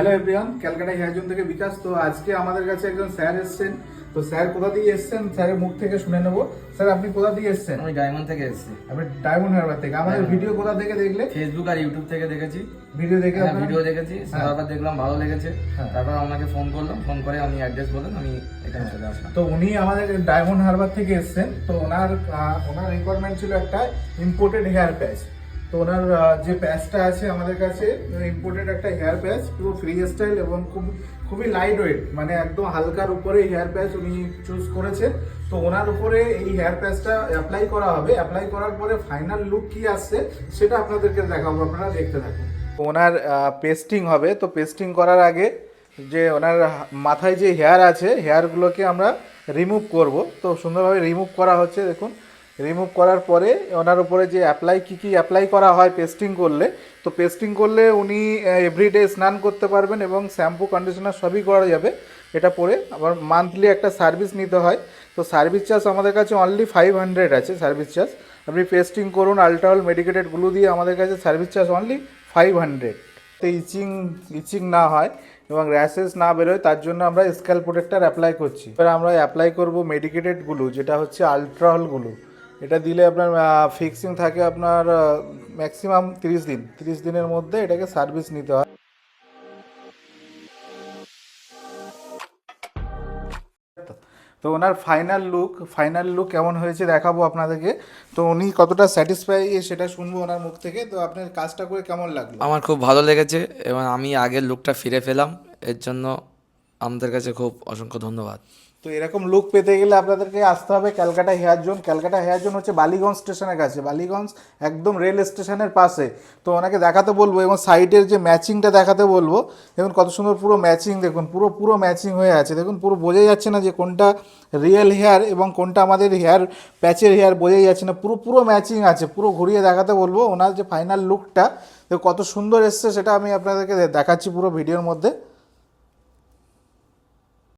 Hello everyone, Calcutta hair zone থেকে বিকাশ। তো আজকে আমাদের কাছে একজন স্যার এসেছেন। তো স্যার কোথা দিয়ে এসেছেন স্যারের মুখ থেকে শুনে নেবো। স্যার আপনি কোথা দিয়ে এসেছেন? আমি ডায়মন্ড থেকে এসেছি। আপনি ডায়মন্ড হারবার থেকে। আমাদের ভিডিও কোথা থেকে দেখলে? ফেসবুক আর ইউটিউব থেকে দেখেছি। ভিডিও দেখে ভিডিও দেখেছি, তারপর দেখলাম ভালো লেগেছে, তারপর আপনাকে ফোন করলাম, ফোন করে আমি অ্যাড্রেস বললাম, আমি এখানে চলে আসলাম। তো উনি আমাদের ডায়মন্ড হারবার থেকে এসেছেন। তো ওনার রিকোয়ারমেন্ট ছিল একটা ইম্পোর্টেড হেয়ার প্যাচ। তো ওনার যে প্যাচটা আছে আমাদের কাছে ইম্পোর্টেড একটা হেয়ার প্যাচ, পুরো ফ্রি স্টাইল এবং খুবই লাইট ওয়েট, মানে একদম হালকার উপরে হেয়ার প্যাচ উনি চুজ করেছেন। তো ওনার উপরে এই হেয়ার প্যাচটা অ্যাপ্লাই করা হবে। অ্যাপ্লাই করার পরে ফাইনাল লুক কি আসছে সেটা আপনাদেরকে দেখাবো, আপনারা দেখতে থাকুন। ওনার পেস্টিং হবে। তো পেস্টিং করার আগে যে ওনার মাথায় যে হেয়ার আছে হেয়ারগুলোকে আমরা রিমুভ করব। তো সুন্দরভাবে রিমুভ করা হচ্ছে, দেখুন। রিমুভ করার পরে ওনার উপরে যে কী অ্যাপ্লাই করা হয় পেস্টিং করলে, তো পেস্টিং করলে উনি এভরিডে স্নান করতে পারবেন এবং শ্যাম্পু কন্ডিশনার সবই করা যাবে এটা পরে। আবার মান্থলি একটা সার্ভিস নিতে হয়। তো সার্ভিস চার্জ আমাদের কাছে অনলি 500 আছে সার্ভিস চার্জ। আপনি পেস্টিং করুন, আল্ট্রাঅল মেডিকেটেড গ্লু দিয়ে আমাদের কাছে সার্ভিস চার্জ অনলি 500। তো ইচিং না হয় এবং র্যাশেস না বেরোয় তার জন্য আমরা স্ক্যাল্প প্রোটেক্টর অ্যাপ্লাই করছি। এবার আমরা অ্যাপ্লাই করব মেডিকেটেড গ্লু, যেটা হচ্ছে আল্ট্রাঅল গ্লু। এটা দিলে আপনার ফিক্সিং থাকে আপনার ম্যাক্সিমাম 30 দিন। 30 দিনের মধ্যে এটাকে সার্ভিস নিতে হয়। তো ওনার ফাইনাল লুক কেমন হয়েছে দেখাবো আপনাদেরকে। তো উনি কতটা স্যাটিসফাই সেটা শুনবো ওনার মুখ থেকে। তো আপনার কাজটা করে কেমন লাগলো? আমার খুব ভালো লেগেছে এবং আমি আগের লুকটা ফিরে পেলাম, এর জন্য আমাদের কাছে খুব অসংখ্য ধন্যবাদ। তো এরকম লুক পেতে গেলে আপনাদেরকে আসতে হবে Calcutta hair zone. Calcutta hair zone হচ্ছে বালিগঞ্জ স্টেশনের কাছে, বালিগঞ্জ একদম রেল স্টেশনের পাশে। তো ওনাকে দেখাতে বলবো এবং সাইডের যে ম্যাচিংটা দেখাতে বলবো। দেখুন কত সুন্দর পুরো ম্যাচিং, দেখুন পুরো ম্যাচিং হয়ে আছে। দেখুন পুরো বোঝাই যাচ্ছে না যে কোনটা রিয়েল হেয়ার এবং কোনটা আমাদের হেয়ার প্যাচের হেয়ার, বোঝাই যাচ্ছে না। পুরো ম্যাচিং আছে। পুরো ঘুরিয়ে দেখাতে বলবো ওনার যে ফাইনাল লুকটা কত সুন্দর এসছে সেটা আমি আপনাদেরকে দেখাচ্ছি পুরো ভিডিওর মধ্যে।